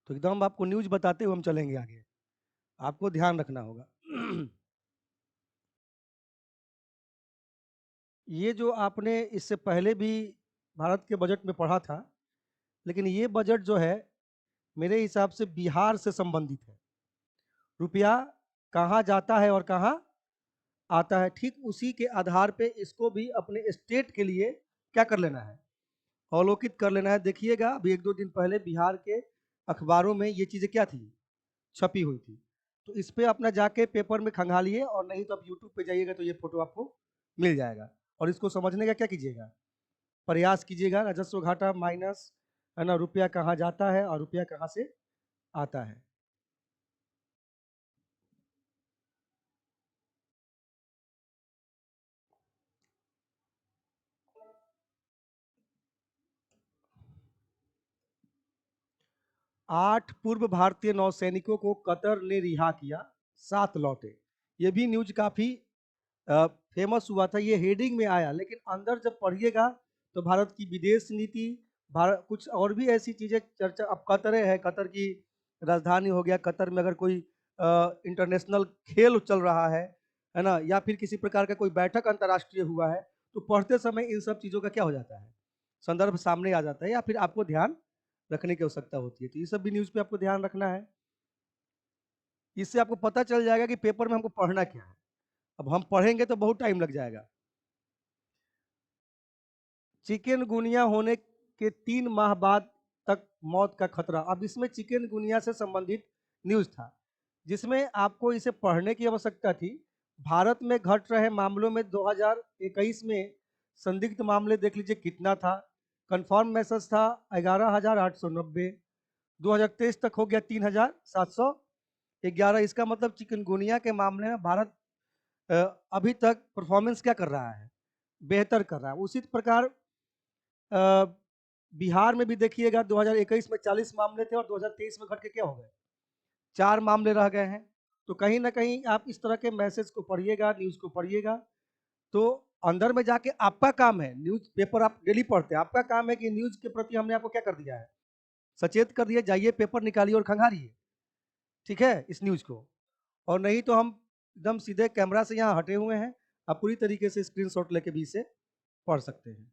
तो एकदम आपको न्यूज बताते हुए हम चलेंगे आगे, आपको ध्यान रखना होगा। ये जो आपने इससे पहले भी भारत के बजट में पढ़ा था, लेकिन ये बजट जो है मेरे हिसाब से बिहार से संबंधित है। रुपया कहाँ जाता है और कहाँ आता है, ठीक उसी के आधार पे इसको भी अपने स्टेट के लिए क्या कर लेना है, अवलोकित कर लेना है। देखिएगा अभी 1-2 दिन पहले बिहार के अखबारों में ये चीज़ें क्या थी, छपी हुई थी। तो इस पे अपना जाके पेपर में खंगालिए, और नहीं तो आप यूट्यूब पे जाइएगा तो ये फोटो आपको मिल जाएगा। और इसको समझने का क्या कीजिएगा, प्रयास कीजिएगा। राजस्व घाटा माइनस, है ना, रुपया कहाँ जाता है और रुपया कहाँ से आता है। 8 पूर्व भारतीय नौसैनिकों को कतर ने रिहा किया, 7 लौटे। ये भी न्यूज काफी फेमस हुआ था, ये हेडिंग में आया, लेकिन अंदर जब पढ़िएगा तो भारत की विदेश नीति, भारत कुछ और भी ऐसी चीजें चर्चा। अब कतर है, कतर की राजधानी हो गया, कतर में अगर कोई इंटरनेशनल खेल चल रहा है ना, या फिर किसी प्रकार का कोई बैठक अंतर्राष्ट्रीय हुआ है, तो पढ़ते समय इन सब चीजों का क्या हो जाता है, संदर्भ सामने आ जाता है, या फिर आपको ध्यान रखने की आवश्यकता होती है। तो ये सब भी न्यूज पे आपको ध्यान रखना है। इससे आपको पता चल जाएगा कि पेपर में हमको पढ़ना क्या है। अब हम पढ़ेंगे तो बहुत टाइम लग जाएगा। चिकनगुनिया होने के 3 माह बाद तक मौत का खतरा। अब इसमें चिकनगुनिया से संबंधित न्यूज था, जिसमें आपको इसे पढ़ने की आवश्यकता थी। भारत में घट रहे मामलों में 2021 में संदिग्ध मामले देख लीजिए कितना था, कंफर्म मैसेज था 11,890, 2023 तक हो गया 3,711। इसका मतलब चिकनगुनिया के मामले में भारत अ, अभी तक परफॉर्मेंस क्या कर रहा है, बेहतर कर रहा है। उसी प्रकार अ, बिहार में भी देखिएगा 2021 में 40 मामले थे और 2023 में घट के क्या हो गए, 4 मामले रह गए हैं। तो कहीं ना कहीं आप इस तरह के मैसेज को पढ़िएगा, न्यूज को पढ़िएगा, तो अंदर में जाके आपका काम है, न्यूज पेपर आप डेली पढ़ते हैं, आपका काम है कि न्यूज के प्रति हमने आपको क्या कर दिया है, सचेत कर दिया। जाइए पेपर निकालिए और खंगालिए, ठीक है, इस न्यूज को। और नहीं तो हम एकदम सीधे कैमरा से यहाँ हटे हुए हैं, आप पूरी तरीके से स्क्रीनशॉट लेके भी इसे पढ़ सकते हैं।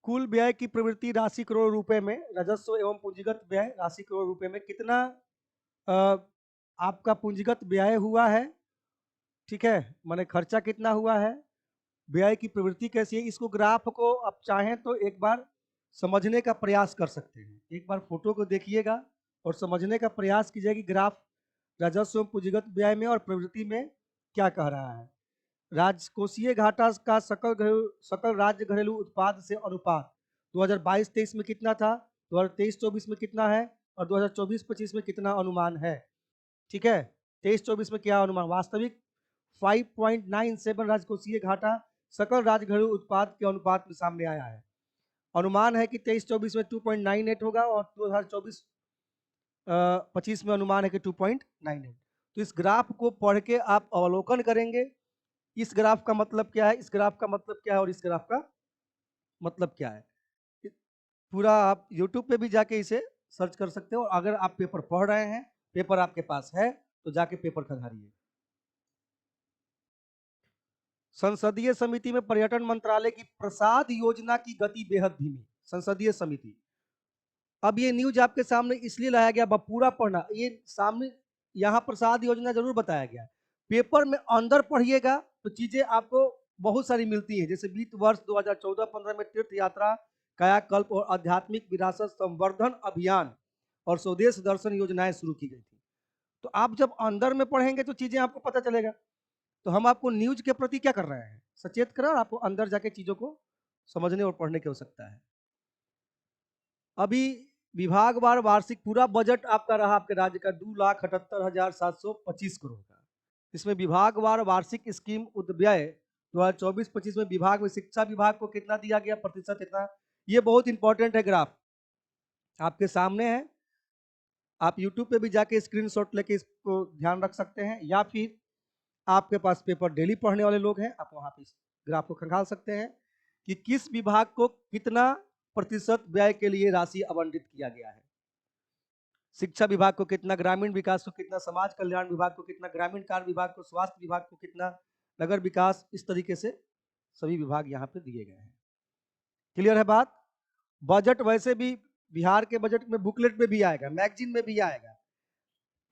कुल व्यय की प्रवृत्ति राशि करोड़ रुपए में, राजस्व एवं पूंजीगत व्यय राशि करोड़ रुपए में। कितना अ, आपका पूंजीगत व्यय हुआ है, ठीक है, माने खर्चा कितना हुआ है, व्यय की प्रवृत्ति कैसी है। इसको ग्राफ को आप चाहें तो एक बार समझने का प्रयास कर सकते हैं। एक बार फोटो को देखिएगा और समझने का प्रयास कीजिए कि ग्राफ राजस्व एवं पूंजीगत व्यय में और प्रवृत्ति में क्या कह रहा है। राजकोषीय घाटा का सकल राज्य घरेलू उत्पाद से अनुपात 2022-23 में कितना था, 2023-24 में कितना है, और 2024-25 में कितना अनुमान है। ठीक है, 23-24 में क्या अनुमान, वास्तविक 5.97 राजकोषीय घाटा सकल राज्य घरेलू उत्पाद के अनुपात में सामने आया है। अनुमान है कि 23-24 में 2.98 होगा, और 2024-25 में अनुमान है कि 2.98। तो इस ग्राफ को पढ़ के आप अवलोकन करेंगे, इस ग्राफ का मतलब क्या है, इस ग्राफ का मतलब क्या है, और इस ग्राफ का मतलब क्या है। पूरा आप YouTube पे भी जाके इसे सर्च कर सकते हो। अगर आप पेपर पढ़ रहे हैं, पेपर आपके पास है, तो जाके पेपर खंगालिए। संसदीय समिति में पर्यटन मंत्रालय की प्रसाद योजना की गति बेहद धीमी। संसदीय समिति, अब ये न्यूज आपके सामने इसलिए लाया गया, पूरा पढ़ना, ये सामने यहाँ प्रसाद योजना जरूर बताया गया है। पेपर में अंदर पढ़िएगा तो चीजें आपको बहुत सारी मिलती है। जैसे वित्त वर्ष 2014-15 में तीर्थ यात्रा, कायाकल्प और आध्यात्मिक विरासत संवर्धन अभियान और स्वदेश दर्शन योजनाएं शुरू की गई थी। तो आप जब अंदर में पढ़ेंगे तो चीजें आपको पता चलेगा। तो हम आपको न्यूज के प्रति क्या कर रहे हैं, सचेत कर रहे हैं, और आपको अंदर जाके चीजों को समझने और पढ़ने की आवश्यकता है। अभी विभागवार वार्षिक पूरा बजट आपका रहा आपके राज्य का 2,78,725 करोड़ का। इसमें विभागवार वार्षिक स्कीम उद्व्यय 2024-25 में विभाग में शिक्षा विभाग को कितना दिया गया, प्रतिशत इतना। ये बहुत इंपॉर्टेंट है, ग्राफ आपके सामने है, आप YouTube पे भी जाके स्क्रीनशॉट लेके इसको ध्यान रख सकते हैं, या फिर आपके पास पेपर डेली पढ़ने वाले लोग हैं, आप वहां पे इस ग्राफ को खंगाल सकते हैं कि किस विभाग को कितना प्रतिशत व्यय के लिए राशि आवंटित किया गया है। शिक्षा विभाग को कितना, ग्रामीण विकास को कितना, समाज कल्याण विभाग को कितना, ग्रामीण कार्य विभाग को, स्वास्थ्य विभाग को कितना, नगर विकास, इस तरीके से सभी विभाग यहाँ पे दिए गए हैं। क्लियर है बात? बजट वैसे भी बिहार के बजट में बुकलेट में भी आएगा, मैगजीन में भी आएगा।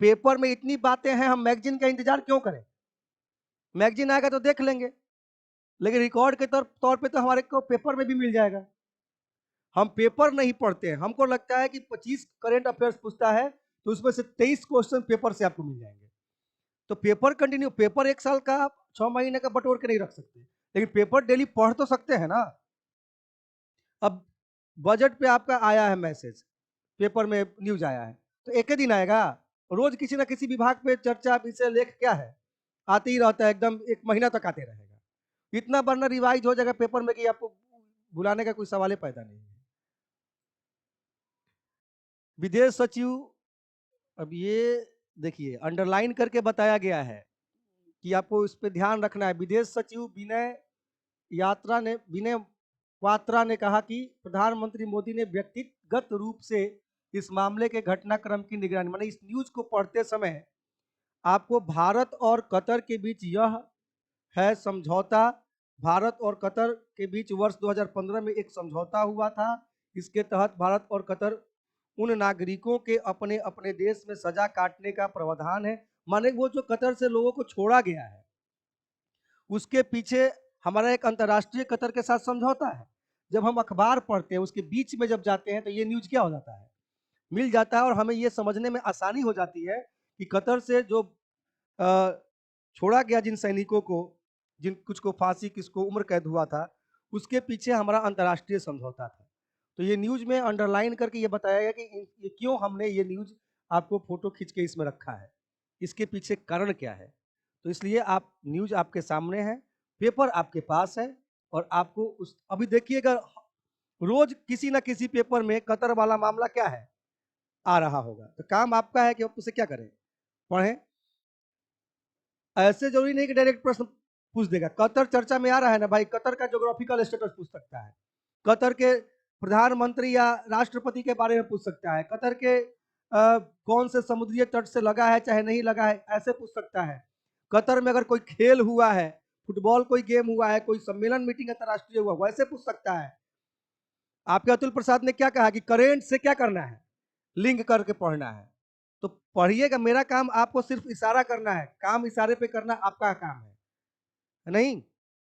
पेपर में इतनी बातें हैं, हम मैगजीन का इंतजार क्यों करें? मैगजीन आएगा तो देख लेंगे, लेकिन रिकॉर्ड के तौर पे तो हमारे को पेपर में भी मिल जाएगा। हम पेपर नहीं पढ़ते हैं, हमको लगता है कि 25 करंट अफेयर्स पूछता है तो उसमें से 23 क्वेश्चन पेपर से आपको मिल जाएंगे। तो पेपर कंटिन्यू, पेपर 1 साल का 6 महीने का बटोर के नहीं रख सकते, लेकिन पेपर डेली पढ़ तो सकते हैं ना। अब बजट पे आपका आया है मैसेज, पेपर में न्यूज आया है, तो एक ही दिन आएगा? रोज किसी ना किसी विभाग पे चर्चा, विषय, लेख क्या है, आते ही रहता है, एकदम 1 महीना तक आते रहेगा। इतना बार रिवाइज हो जाएगा पेपर में कि आपको भुलाने का कोई सवाल ही पैदा नहीं है। विदेश सचिव, अब ये देखिए अंडरलाइन करके बताया गया है कि आपको इस पे ध्यान रखना है। विदेश सचिव विनय क्वात्रा ने कहा कि प्रधानमंत्री मोदी ने व्यक्तिगत रूप से इस मामले के घटनाक्रम की निगरानी, माने इस न्यूज को पढ़ते समय आपको भारत और कतर के बीच यह है समझौता, भारत और कतर के बीच वर्ष 2015 में एक समझौता हुआ था। इसके तहत भारत और कतर उन नागरिकों के अपने अपने देश में सजा काटने का प्रावधान है। माने वो जो कतर से लोगों को छोड़ा गया है, उसके पीछे हमारा एक अंतर्राष्ट्रीय कतर के साथ समझौता है। जब हम अखबार पढ़ते हैं, उसके बीच में जब जाते हैं, तो ये न्यूज क्या हो जाता है, मिल जाता है, और हमें ये समझने में आसानी हो जाती है कि कतर से जो छोड़ा गया जिन सैनिकों को, जिन कुछ को फांसी, किसको उम्र कैद हुआ था, उसके पीछे हमारा अंतर्राष्ट्रीय समझौता था। तो ये न्यूज में अंडरलाइन करके ये बताया गया कि ये क्यों हमने ये न्यूज आपको फोटो खींच के इसमें रखा है, इसके पीछे कारण क्या है। तो इसलिए आप न्यूज आपके सामने है, पेपर आपके पास है, और आपको उस अभी देखिएगा रोज किसी ना किसी पेपर में कतर वाला मामला क्या है, आ रहा होगा। तो काम आपका है कि आप उसे क्या करें, पढ़ें। ऐसे जरूरी नहीं कि डायरेक्ट प्रश्न पूछ देगा। कतर चर्चा में आ रहा है ना भाई, कतर का ज्योग्राफिकल स्टेटस पूछ सकता है, कतर के प्रधानमंत्री या राष्ट्रपति के बारे में पूछ सकता है, कतर के कौन से समुद्री तट से लगा है चाहे नहीं लगा है, ऐसे पूछ सकता है। कतर में अगर कोई खेल हुआ है, फुटबॉल कोई गेम हुआ है, कोई सम्मेलन मीटिंग अंतरराष्ट्रीय हुआ, वैसे पूछ सकता है। आपके अतुल प्रसाद ने क्या कहा कि करेंट से क्या करना है, लिंक करके पढ़ना है। तो पढ़िएगा, मेरा काम आपको सिर्फ इशारा करना है, काम इशारे पे करना आपका काम है नहीं।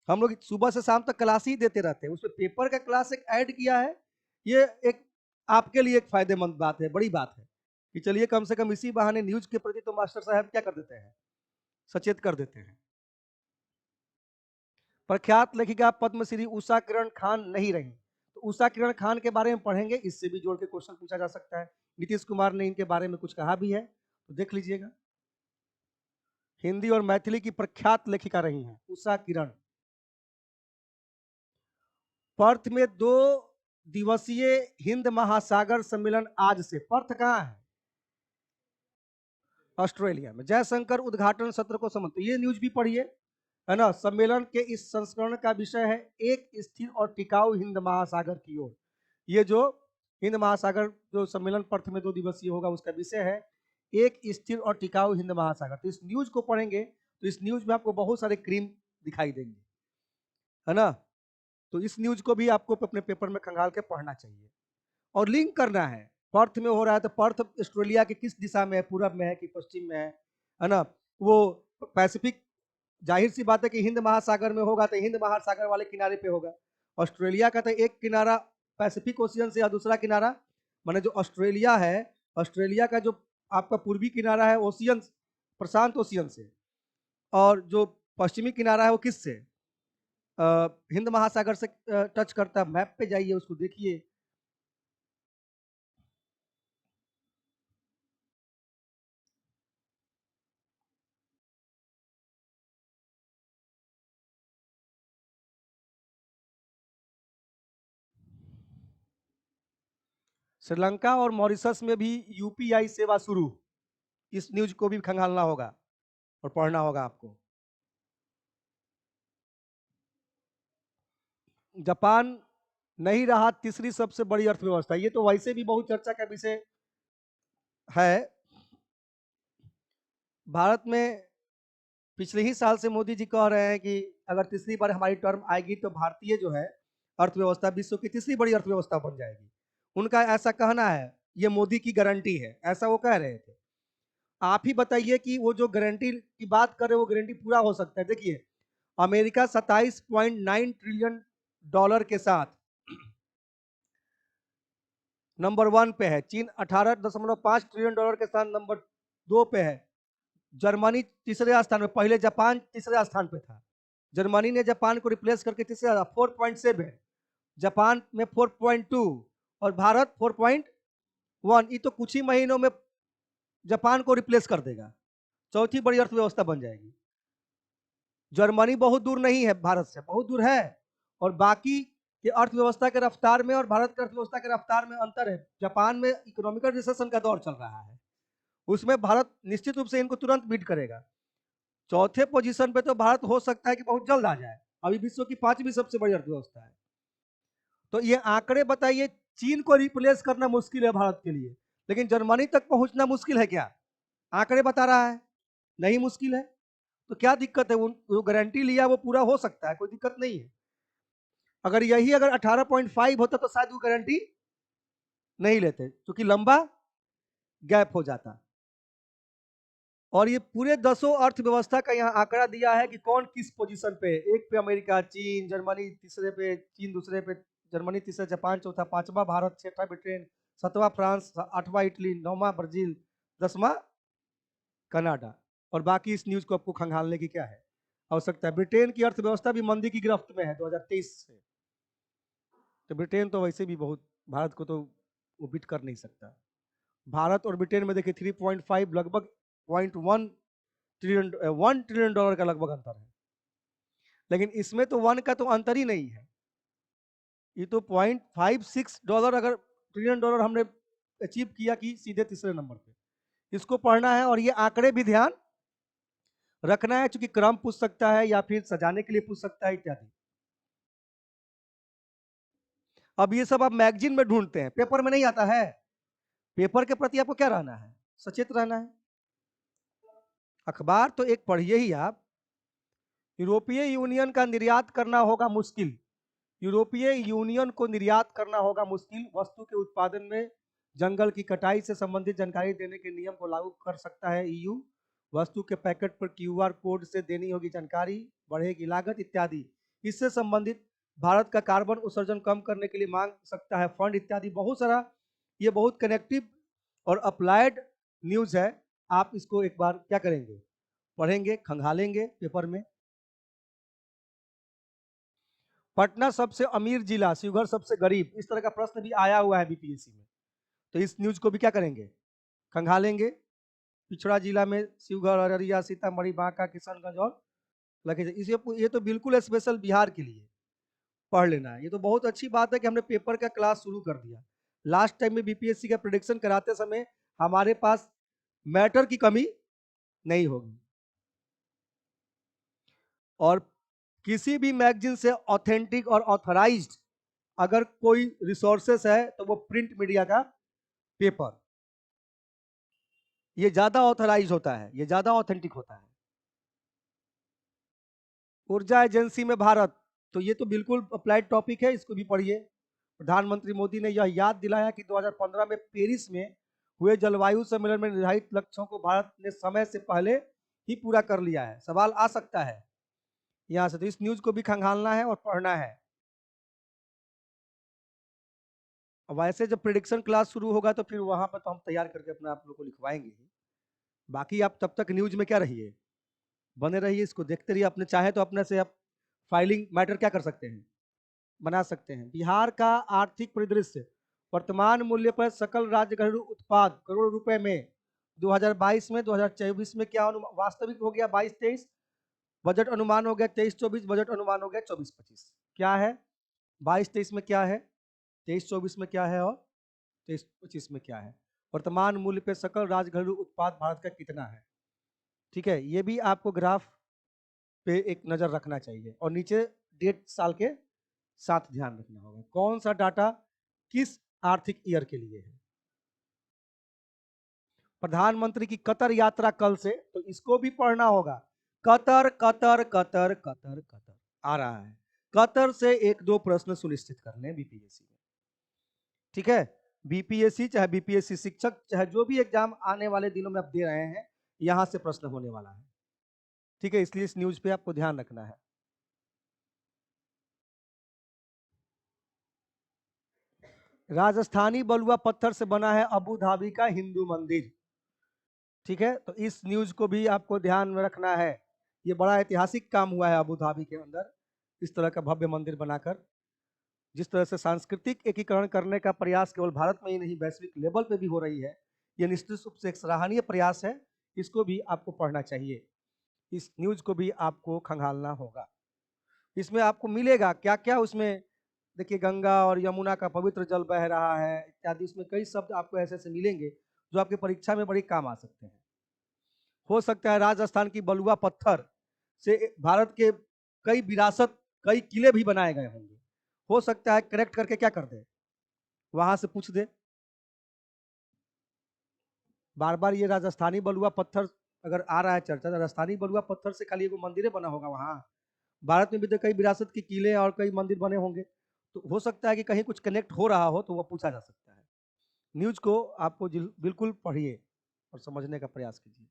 हम लोग सुबह से शाम तक क्लास ही देते रहते हैं, उसमें पेपर का क्लास एक ऐड किया है, ये एक आपके लिए एक फायदेमंद बात है, बड़ी बात है कि चलिए कम से कम इसी बहाने न्यूज के प्रति तो मास्टर साहब क्या कर देते हैं, सचेत कर देते हैं। प्रख्यात लेखिका पद्मश्री उषा किरण खान नहीं रही, तो उषा किरण खान के बारे में पढ़ेंगे, इससे भी जोड़ के क्वेश्चन पूछा जा सकता है। नीतीश कुमार ने इनके बारे में कुछ कहा भी है, तो देख लीजिएगा। हिंदी और मैथिली की प्रख्यात लेखिका रही हैं उषा किरण। पर्थ में 2 दिवसीय हिंद महासागर सम्मेलन आज से, पर्थ कहाँ है, ऑस्ट्रेलिया में। जयशंकर उद्घाटन सत्र को समझ, तो ये न्यूज भी पढ़िए, है ना। सम्मेलन के इस संस्करण का विषय है एक स्थिर और टिकाऊ हिंद महासागर की ओर। ये जो हिंद महासागर जो सम्मेलन पर्थ में 2 दिवसीय होगा, उसका विषय है एक स्थिर और टिकाऊ हिंद महासागर। तो इस न्यूज को पढ़ेंगे तो इस न्यूज में आपको बहुत सारे क्रीम दिखाई देंगे, है ना। तो इस न्यूज को भी आपको अपने पेपर में खंगाल के पढ़ना चाहिए और लिंक करना है। पर्थ में हो रहा है तो पर्थ ऑस्ट्रेलिया के किस दिशा में है, पूरब में है कि पश्चिम में है ना। वो पैसिफिक, जाहिर सी बात है कि हिंद महासागर में होगा तो हिंद महासागर वाले किनारे पे होगा। ऑस्ट्रेलिया का तो एक किनारा पैसिफिक ओशियन से, या दूसरा किनारा माने जो ऑस्ट्रेलिया है, ऑस्ट्रेलिया का जो आपका पूर्वी किनारा है ओशियन, प्रशांत ओशियन से, और जो पश्चिमी किनारा है वो किस से, हिंद महासागर से टच करता है। मैप पे जाइए, उसको देखिए। श्रीलंका और मॉरिशस में भी यूपीआई सेवा शुरू, इस न्यूज को भी खंगालना होगा और पढ़ना होगा आपको। जापान नहीं रहा तीसरी सबसे बड़ी अर्थव्यवस्था। ये तो वैसे भी बहुत चर्चा का विषय है। भारत में पिछले ही साल से मोदी जी कह रहे हैं कि अगर तीसरी बार हमारी टर्म आएगी तो भारतीय जो है अर्थव्यवस्था विश्व की तीसरी बड़ी अर्थव्यवस्था बन जाएगी। उनका ऐसा कहना है, ये मोदी की गारंटी है, ऐसा वो कह रहे थे। आप ही बताइए कि वो जो गारंटी की बात कर रहे हैं वो गारंटी पूरा हो सकता है? देखिए, अमेरिका 27.9 ट्रिलियन डॉलर के साथ नंबर 1 पे है। चीन 18.5 ट्रिलियन डॉलर के साथ नंबर 2 पे है। जर्मनी तीसरे स्थान पे, पहले जापान तीसरे स्थान पे था। जर्मनी ने जापान को रिप्लेस करके तीसरे 4.7, जापान में 4.2 और भारत 4.1। ये तो कुछ ही महीनों में जापान को रिप्लेस कर देगा, चौथी बड़ी अर्थव्यवस्था बन जाएगी। जर्मनी बहुत दूर नहीं है भारत से, बहुत दूर है। और बाकी के अर्थव्यवस्था के रफ्तार में और भारत की अर्थव्यवस्था के रफ्तार में अंतर है। जापान में इकोनॉमिकल रिसेशन का दौर चल रहा है, उसमें भारत निश्चित रूप से इनको तुरंत बीट करेगा। चौथे पोजीशन पे तो भारत हो सकता है कि बहुत जल्द आ जाए, अभी विश्व की 5वीं सबसे बड़ी अर्थव्यवस्था है। तो ये आंकड़े बताइए, चीन को रिप्लेस करना मुश्किल है भारत के लिए, लेकिन जर्मनी तक पहुंचना मुश्किल है क्या? आंकड़े बता रहा है नहीं मुश्किल है। तो क्या दिक्कत है? वो गारंटी लिया वो पूरा हो सकता है, कोई दिक्कत नहीं है। अगर यही अगर 18.5 होता तो शायद वो गारंटी नहीं लेते, क्योंकि लंबा गैप हो जाता। और ये पूरे 10 अर्थव्यवस्था का यहाँ आंकड़ा दिया है कि कौन किस पोजीशन पे। एक पे अमेरिका, चीन, जर्मनी तीसरे पे, चीन दूसरे पे, जर्मनी तीसरा, जापान चौथा, पांचवा भारत, छठा ब्रिटेन, सातवां फ्रांस, आठवां इटली, नौवां ब्राजील, 10वां कनाडा। और बाकी इस न्यूज को आपको खंगालने की क्या है आवश्यकता है? ब्रिटेन की अर्थव्यवस्था भी मंदी की गिरफ्त में है 2023 से। तो ब्रिटेन तो वैसे भी बहुत, भारत को तो वो बीट कर नहीं सकता। भारत और ब्रिटेन में देखिए 3.5 लगभग 0.1 ट्रिलियन, 1 ट्रिलियन डॉलर का लगभग अंतर है। लेकिन इसमें तो 1 का तो अंतर ही नहीं है, ये तो $0.56 अगर ट्रिलियन डॉलर हमने अचीव किया कि सीधे तीसरे नंबर पे। इसको पढ़ना है और ये आंकड़े भी ध्यान रखना है, क्योंकि क्रम पूछ सकता है या फिर सजाने के लिए पूछ सकता है इत्यादि। अब ये सब आप मैगजीन में ढूंढते हैं, पेपर में नहीं आता है। पेपर के प्रति आपको क्या रहना है? सचेत रहना है। अखबार तो एक पढ़िए ही आप। यूरोपीय यूनियन का निर्यात करना होगा मुश्किल। यूरोपीय यूनियन को निर्यात करना होगा मुश्किल। वस्तु के उत्पादन में जंगल की कटाई से संबंधित जानकारी देने के नियम को लागू कर सकता है ईयू। वस्तु के पैकेट पर क्यूआर कोड से देनी होगी जानकारी, बढ़ेगी लागत इत्यादि। इससे संबंधित भारत का कार्बन उत्सर्जन कम करने के लिए मांग सकता है फंड इत्यादि। बहुत सारा, ये बहुत कनेक्टिव और अप्लाइड न्यूज है। आप इसको एक बार क्या करेंगे, पढ़ेंगे, खंगालेंगे पेपर में। पटना सबसे अमीर जिला, शिवहर सबसे गरीब, इस तरह का प्रश्न भी आया हुआ है बीपीएससी में। तो इस न्यूज को भी क्या करेंगे, खंगालेंगे। पिछड़ा जिला में शिवहर, अररिया, सीतामढ़ी, बांका, किशनगंज और लखीसराय। ये तो बिल्कुल स्पेशल बिहार के लिए पढ़ लेना है। ये तो बहुत अच्छी बात है कि हमने पेपर का क्लास शुरू कर दिया। लास्ट टाइम में बीपीएससी का प्रेडिक्शन कराते समय हमारे पास मैटर की कमी नहीं होगी। और किसी भी मैगजीन से ऑथेंटिक और ऑथराइज्ड अगर कोई रिसोर्सेस है तो वो प्रिंट मीडिया का पेपर, ये ज्यादा ऑथराइज होता है, ये ज्यादा ऑथेंटिक होता है। ऊर्जा एजेंसी में भारत, तो ये तो बिल्कुल अप्लाइड टॉपिक है, इसको भी पढ़िए। प्रधानमंत्री मोदी ने यह याद दिलाया कि 2015 में पेरिस में हुए जलवायु सम्मेलन में निर्धारित लक्ष्यों को भारत ने समय से पहले ही पूरा कर लिया है। सवाल आ सकता है यहां से, तो इस न्यूज को भी खंगालना है और पढ़ना है। वैसे जब प्रिडिक्शन क्लास शुरू होगा तो फिर वहां पर तो हम तैयार करके अपने आप लोग को लिखवाएंगे ही। बाकी आप तब तक न्यूज में क्या रहिए, बने रहिए, इसको देखते रहिए। अपने चाहे तो अपने से आप फाइलिंग मैटर क्या कर सकते हैं, बना सकते हैं। बिहार का आर्थिक परिदृश्य, वर्तमान मूल्य पर सकल राज्य घरेलू उत्पाद करोड़ रुपए में 2022 में, 2024 में क्या वास्तविक हो गया 22-23, बजट अनुमान हो गया 23-24, बजट अनुमान हो गया 24-25। क्या है 22-23 में, क्या है 23-24 में, क्या है और 23-25 में क्या है? वर्तमान मूल्य पे सकल राज्य घरेलू उत्पाद भारत का कितना है? ठीक है, ये भी आपको ग्राफ पे एक नजर रखना चाहिए। और नीचे डेट साल के साथ ध्यान रखना होगा। कौन सा डाटा किस आर्थिक ईयर के लिए है। प्रधानमंत्री की कतर यात्रा कल से, तो इसको भी पढ़ना होगा। Qatar Qatar Qatar Qatar Qatar आ रहा है। कतर से एक दो प्रश्न सुनिश्चित कर लें बीपीएससी में, ठीक है। बीपीएससी चाहे बीपीएससी शिक्षक चाहे जो भी एग्जाम आने वाले दिनों में आप दे रहे हैं, यहां से प्रश्न होने वाला है, ठीक है। इसलिए इस न्यूज पे आपको ध्यान रखना है। राजस्थानी बलुआ पत्थर से बना है अबू धाबी का हिंदू मंदिर, ठीक है। तो इस न्यूज को भी आपको ध्यान में रखना है। ये बड़ा ऐतिहासिक काम हुआ है अबू धाबी के अंदर, इस तरह का भव्य मंदिर बनाकर। जिस तरह से सांस्कृतिक एकीकरण करने का प्रयास केवल भारत में ही नहीं वैश्विक लेवल पे भी हो रही है, ये निश्चित रूप से एक सराहनीय प्रयास है। इसको भी आपको पढ़ना चाहिए, इस न्यूज को भी आपको खंगालना होगा। इसमें आपको मिलेगा क्या क्या, उसमें देखिए गंगा और यमुना का पवित्र जल बह रहा है इत्यादि, उसमें कई शब्द आपको ऐसे ऐसे मिलेंगे जो आपके परीक्षा में बड़ी काम आ सकते हैं। हो सकता है राजस्थान की बलुआ पत्थर से भारत के कई विरासत, कई किले भी बनाए गए होंगे। हो सकता है करेक्ट करके क्या कर दे, वहां से पूछ दे। बार बार ये राजस्थानी बलुआ पत्थर अगर आ रहा है चर्चा, तो राजस्थानी बलुआ पत्थर से खाली एगो मंदिर बना होगा वहां। भारत में भी तो कई विरासत के किले और कई मंदिर बने होंगे, तो हो सकता है कि कहीं कुछ कनेक्ट हो रहा हो, तो वो पूछा जा सकता है। न्यूज को आपको बिल्कुल पढ़िए और समझने का प्रयास कीजिए।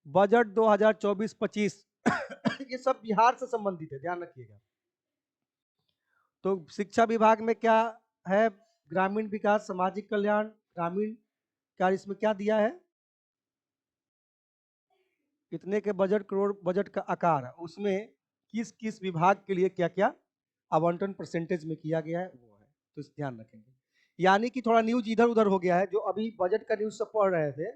बजट 2024-25 ये सब बिहार से संबंधित है, ध्यान रखिएगा। तो शिक्षा विभाग में क्या है, ग्रामीण विकास सामाजिक कल्याण ग्रामीण कार्य, इसमें क्या दिया है, कितने के बजट करोड़ बजट का आकार, उसमें किस किस विभाग के लिए क्या क्या आवंटन परसेंटेज में किया गया है वो है, तो इस ध्यान रखेंगे। यानी कि थोड़ा न्यूज इधर उधर हो गया है, जो अभी बजट का न्यूज सब पढ़ रहे थे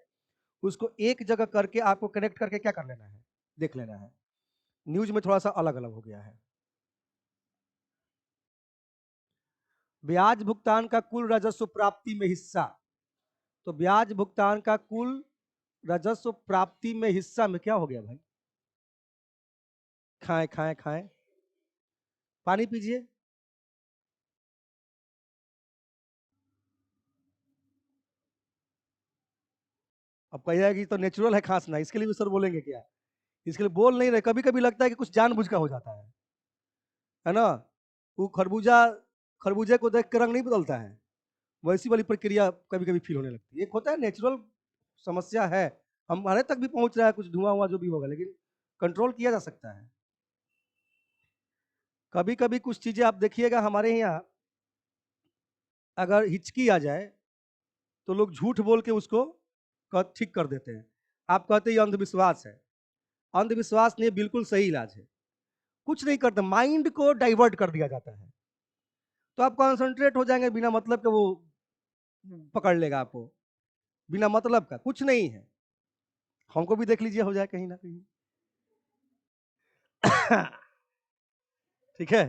उसको एक जगह करके आपको कनेक्ट करके क्या कर लेना है, देख लेना है। न्यूज में थोड़ा सा अलग अलग हो गया है। ब्याज भुगतान का कुल राजस्व प्राप्ति में हिस्सा, तो ब्याज भुगतान का कुल राजस्व प्राप्ति में हिस्सा में क्या हो गया भाई, खाएं खाएं खाएं, पानी पीजिए। अब कहिएगा कि तो नेचुरल है खांसना, इसके लिए भी सर बोलेंगे क्या, इसके लिए बोल नहीं रहे। कभी कभी लगता है कि कुछ जानबूझ का हो जाता है ना। वो खरबूजा, खरबूजे को देख कर रंग नहीं बदलता है, वैसी वाली प्रक्रिया कभी कभी फील होने लगती है। एक होता है नेचुरल समस्या है, हमारे तक भी पहुंच रहा है, कुछ धुआं हुआ जो भी होगा, लेकिन कंट्रोल किया जा सकता है। कभी कभी कुछ चीजें आप देखिएगा हमारे यहाँ, अगर हिचकी आ जाए तो लोग झूठ बोल के उसको ठीक कर देते हैं। आप कहते हैं ये अंधविश्वास है, अंधविश्वास नहीं, बिल्कुल सही इलाज है। कुछ नहीं करता, माइंड को डाइवर्ट कर दिया जाता है, तो आप कॉन्सेंट्रेट हो जाएंगे, बिना मतलब के वो पकड़ लेगा आपको, बिना मतलब का कुछ नहीं है। हमको भी देख लीजिए हो जाए कहीं ना कहीं। ठीक है,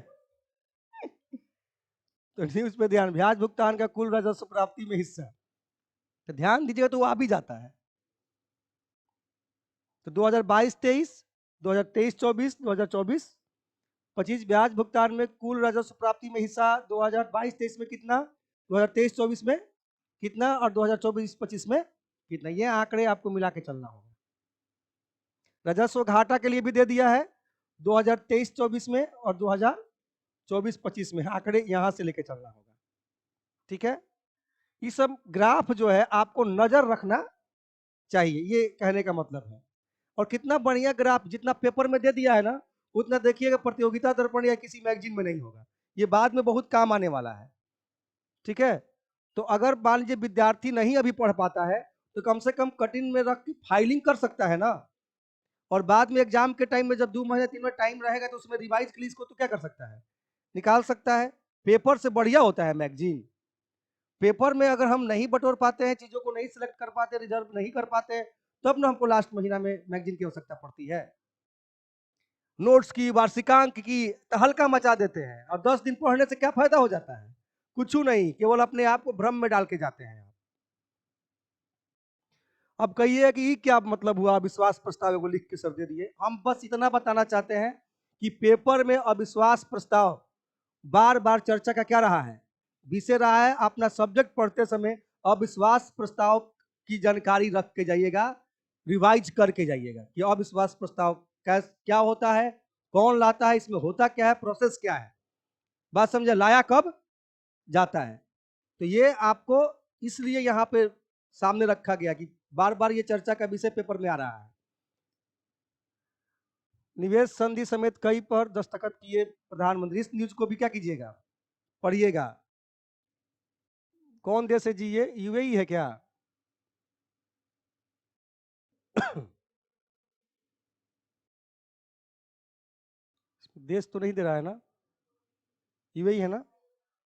तो न्यूज पे ध्यान, ब्याज भुगतान का कुल राजस्व प्राप्ति में हिस्सा, तो ध्यान दीजिएगा तो वो आ भी जाता है। तो 2022-23, 2023-24, 2024-25 ब्याज भुगतान में कुल राजस्व प्राप्ति में हिस्सा 2022-23 में कितना, 2023-24 में कितना, और 2024-25 में कितना, ये आंकड़े आपको मिला के चलना होगा। राजस्व घाटा के लिए भी दे दिया है 2023-24 में, और 2024-25 में आंकड़े यहां से लेके चलना होगा, ठीक है। ये सब ग्राफ जो है आपको नजर रखना चाहिए, ये कहने का मतलब है। और कितना बढ़िया ग्राफ, जितना पेपर में दे दिया है ना, उतना देखिएगा प्रतियोगिता दर्पण या किसी मैगजीन में नहीं होगा, ये बाद में बहुत काम आने वाला है, ठीक है। तो अगर मान लीजिए विद्यार्थी नहीं अभी पढ़ पाता है, तो कम से कम कटिंग में रख के फाइलिंग कर सकता है ना, और बाद में एग्जाम के टाइम में जब 2 महीने 3 महीने टाइम रहेगा, तो उसमें रिवाइज के लिए इसको तो क्या कर सकता है, निकाल सकता है। पेपर से बढ़िया होता है मैगजीन। पेपर में अगर हम नहीं बटोर पाते हैं, चीजों को नहीं सिलेक्ट कर पाते, रिजर्व नहीं कर पाते, तब ना हमको लास्ट महीना में मैगजीन की आवश्यकता पड़ती है। नोट्स की, वार्षिकांक की तहलका मचा देते हैं, और 10 दिन पढ़ने से क्या फायदा हो जाता है, कुछ नहीं, केवल अपने आप को भ्रम में डाल के जाते हैं। अब कहिए कि क्या मतलब हुआ, अविश्वास प्रस्ताव को लिख के सर दे दिए। हम बस इतना बताना चाहते हैं कि पेपर में अविश्वास प्रस्ताव बार बार चर्चा का क्या रहा है, विषय रहा है अपना सब्जेक्ट पढ़ते समय अविश्वास प्रस्ताव की जानकारी रख के जाइएगा, रिवाइज करके जाइएगा कि अविश्वास प्रस्ताव क्या होता है, कौन लाता है, इसमें होता क्या है, प्रोसेस क्या है, बात समझे, लाया कब जाता है। तो ये आपको इसलिए यहाँ पे सामने रखा गया कि बार बार ये चर्चा का विषय पेपर में आ रहा है। निवेश संधि समेत कई पर दस्तखत किए प्रधानमंत्री, इस न्यूज को भी क्या कीजिएगा, पढ़िएगा। कौन देश है जी ये, यूएई है क्या? देश तो नहीं दे रहा है ना, यूएई है ना।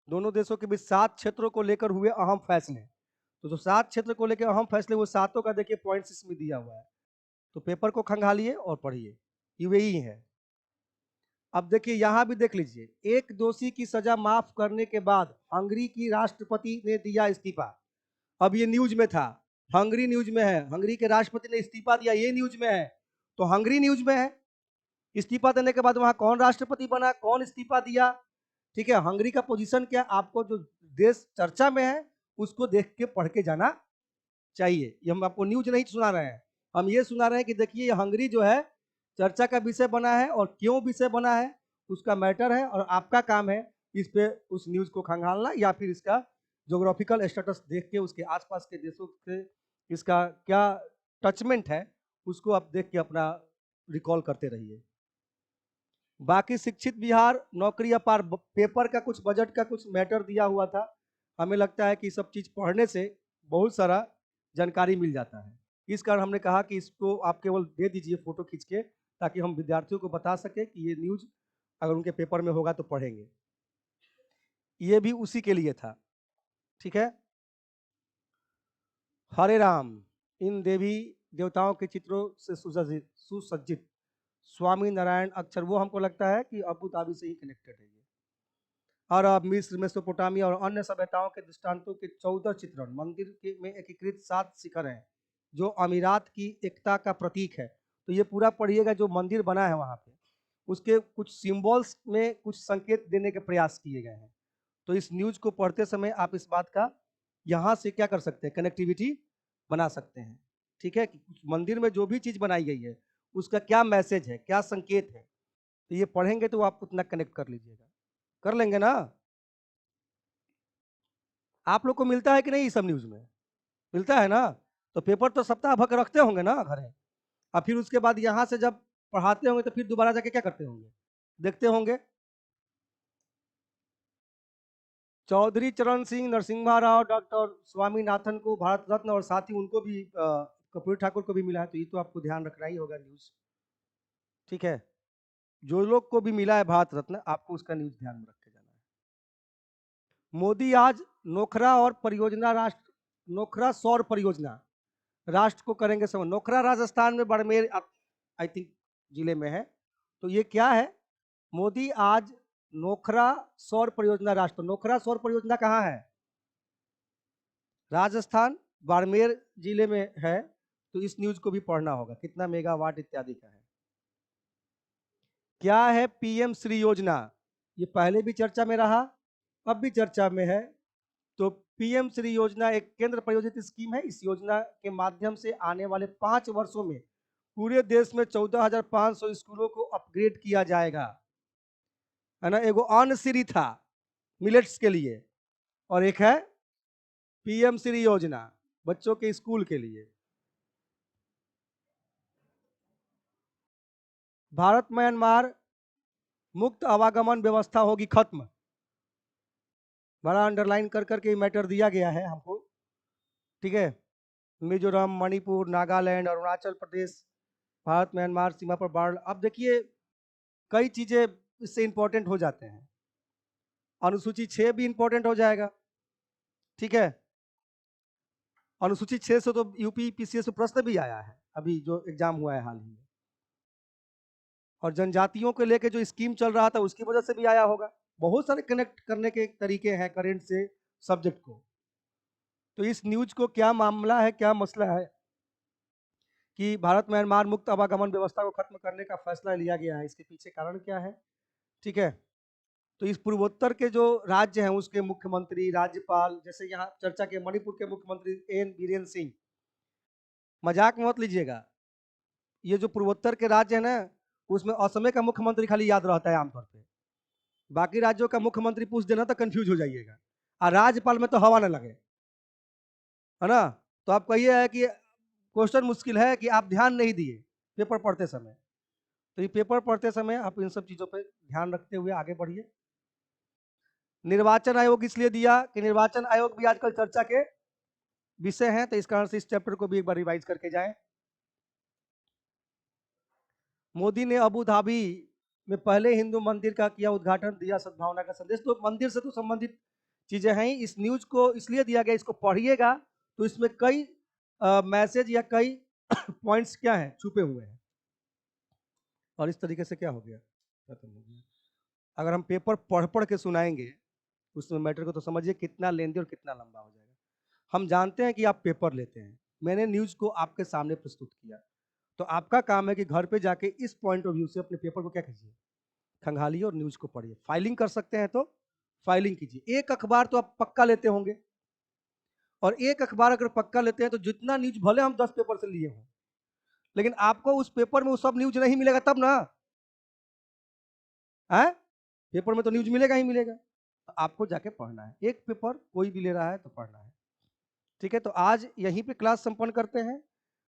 दोनों देशों के बीच 7 क्षेत्रों को लेकर हुए अहम फैसले, तो जो 7 क्षेत्र को लेकर अहम फैसले वो सातों का देखिए पॉइंट्स इसमें दिया हुआ है, तो पेपर को खंगालिए और पढ़िए, यूएई है। अब देखिए यहाँ भी देख लीजिए, एक दोषी की सजा माफ करने के बाद हंगरी की राष्ट्रपति ने दिया इस्तीफा। अब ये न्यूज में था, हंगरी न्यूज में है, हंगरी के राष्ट्रपति ने इस्तीफा दिया, ये न्यूज में है, तो हंगरी न्यूज में है। इस्तीफा देने के बाद वहां कौन राष्ट्रपति बना, कौन इस्तीफा दिया, ठीक है, हंगरी का पोजीशन क्या, आपको जो देश चर्चा में है उसको देख के पढ़ के जाना चाहिए। ये हम आपको न्यूज नहीं सुना रहे हैं, हम ये सुना रहे हैं कि देखिए हंगरी जो है चर्चा का विषय बना है और क्यों विषय बना है उसका मैटर है, और आपका काम है इस पे उस न्यूज को खंगालना या फिर इसका ज्योग्राफिकल स्टेटस देख के उसके आसपास के देशों से इसका क्या टचमेंट है उसको आप देख के अपना रिकॉल करते रहिए। बाकी शिक्षित बिहार नौकरी अपार, पेपर का कुछ बजट का कुछ मैटर दिया हुआ था, हमें लगता है कि सब चीज पढ़ने से बहुत सारा जानकारी मिल जाता है, इस कारण हमने कहा कि इसको आप केवल दे दीजिए फोटो खींच के, ताकि हम विद्यार्थियों को बता सके कि ये न्यूज अगर उनके पेपर में होगा तो पढ़ेंगे, ये भी उसी के लिए था। ठीक है, हरे राम, इन देवी देवताओं के चित्रों से सुसज्जित सुसज्जित स्वामी नारायण अक्षर, वो हमको लगता है कि अबू धाबी से ही कनेक्टेड है ये। और अब मिस्र, मेसोपोटामिया और अन्य सभ्यताओं के दृष्टांतों के 14 चित्रण, मंदिर के में एकीकृत 7 शिखर हैं जो अमीरात की एकता का प्रतीक है। तो ये पूरा पढ़िएगा, जो मंदिर बना है वहाँ पे उसके कुछ सिंबल्स में कुछ संकेत देने के प्रयास किए गए हैं। तो इस न्यूज को पढ़ते समय आप इस बात का यहाँ से क्या कर सकते हैं, कनेक्टिविटी बना सकते हैं। ठीक है, कि मंदिर में जो भी चीज बनाई गई है उसका क्या मैसेज है, क्या संकेत है, तो ये पढ़ेंगे तो आप उतना कनेक्ट कर लीजिएगा, कर लेंगे ना। आप लोग को मिलता है कि नहीं, सब न्यूज में मिलता है ना, तो पेपर तो सप्ताह भर रखते होंगे ना घरे, और फिर उसके बाद यहाँ से जब पढ़ाते होंगे तो फिर दोबारा जाके क्या करते होंगे, देखते होंगे। चौधरी चरण सिंह, नरसिम्हा राव, डॉक्टर स्वामीनाथन को भारत रत्न, और साथ ही उनको भी कर्पूरी ठाकुर को भी मिला है, तो ये तो आपको ध्यान रखना ही होगा न्यूज। ठीक है, जो लोग को भी मिला है भारत रत्न आपको उसका न्यूज ध्यान में रख के जाना है। मोदी आज नोखरा और परियोजना राष्ट्र, नोखरा सौर परियोजना राष्ट्र को करेंगे समर्पित। नोखरा राजस्थान में बाड़मेर आई थिंक जिले में है, तो ये क्या है, मोदी आज नोखरा सौर परियोजना राष्ट्र, नोखरा सौर परियोजना कहाँ है, राजस्थान बाड़मेर जिले में है, तो इस न्यूज को भी पढ़ना होगा, कितना मेगावाट इत्यादि का है। क्या है पीएम श्री योजना, ये पहले भी चर्चा में रहा, अब भी चर्चा में है। तो पीएम श्री योजना एक केंद्र प्रायोजित स्कीम है, इस योजना के माध्यम से आने वाले 5 वर्षों में पूरे देश में 14,500 स्कूलों को अपग्रेड किया जाएगा, है ना। एगो अन्न श्री था मिलेट्स के लिए, और एक है पीएम श्री योजना बच्चों के स्कूल के लिए। भारत म्यांमार मुक्त आवागमन व्यवस्था होगी खत्म, बड़ा अंडरलाइन कर करके मैटर दिया गया है हमको। ठीक है, मिजोरम, मणिपुर, नागालैंड, अरुणाचल प्रदेश, भारत म्यांमार सीमा पर बाढ़। अब देखिए कई चीजें इससे इंपॉर्टेंट हो जाते हैं, अनुसूची 6 भी इंपॉर्टेंट हो जाएगा। ठीक है, अनुसूची 6 से तो यूपी पीसीएस में प्रश्न भी आया है, अभी जो एग्जाम हुआ है हाल ही में, और जनजातियों को लेके जो स्कीम चल रहा था उसकी वजह से भी आया होगा। बहुत सारे कनेक्ट करने के तरीके हैं करेंट से सब्जेक्ट को। तो इस न्यूज को क्या मामला है, क्या मसला है कि भारत म्यांमार मुक्त आवागमन व्यवस्था को खत्म करने का फैसला लिया गया है, इसके पीछे कारण क्या है। ठीक है, तो इस पूर्वोत्तर के जो राज्य हैं उसके मुख्यमंत्री, राज्यपाल, जैसे यहाँ चर्चा के मणिपुर के मुख्यमंत्री एन बीरेन सिंह, मजाक में मत लीजिएगा। ये जो पूर्वोत्तर के राज्य है ना, उसमें असम का मुख्यमंत्री खाली याद रहता है आमतौर पे, बाकी राज्यों का मुख्यमंत्री पूछ देना तो कंफ्यूज हो जाइएगा, और राज्यपाल में तो हवा न लगे, है ना। तो आपका ये है कि क्वेश्चन मुश्किल है कि आप ध्यान नहीं दिए पेपर पढ़ते समय। तो ये पेपर पढ़ते समय आप इन सब चीजों पे ध्यान रखते हुए आगे बढ़िए। निर्वाचन आयोग इसलिए दिया कि निर्वाचन आयोग भी आजकल चर्चा के विषय हैं, तो इस कारण से इस चैप्टर को भी एक बार रिवाइज करके जाएं। मोदी ने अबू धाबी में पहले हिंदू मंदिर का किया उद्घाटन, दिया सद्भावना का संदेश। तो मंदिर से तो संबंधित चीजें हैं। इस न्यूज को इसलिए दिया गया, इसको पढ़िएगा तो इसमें कई मैसेज या कई पॉइंट्स क्या हैं छुपे हुए हैं। और इस तरीके से क्या हो गया, अगर हम पेपर पढ़ पढ़ के सुनाएंगे उसमें मैटर को, तो समझिए कितना लेंदी और कितना लंबा हो जाएगा। हम जानते हैं कि आप पेपर लेते हैं, मैंने न्यूज को आपके सामने प्रस्तुत किया, तो आपका काम है कि घर पे जाके इस पॉइंट ऑफ व्यू से अपने पेपर को क्या कीजिए, खंगालिए और न्यूज को पढ़िए। फाइलिंग कर सकते हैं तो फाइलिंग कीजिए। एक अखबार तो आप पक्का लेते होंगे, और एक अखबार अगर पक्का लेते हैं तो जितना न्यूज भले हम 10 पेपर से लिए हों, लेकिन आपको उस पेपर में वो सब न्यूज नहीं मिलेगा तब ना है, पेपर में तो न्यूज मिलेगा ही मिलेगा। तो आपको जाके पढ़ना है, एक पेपर कोई भी ले रहा है तो पढ़ना है। ठीक है, तो आज यहीं पे क्लास संपन्न करते हैं।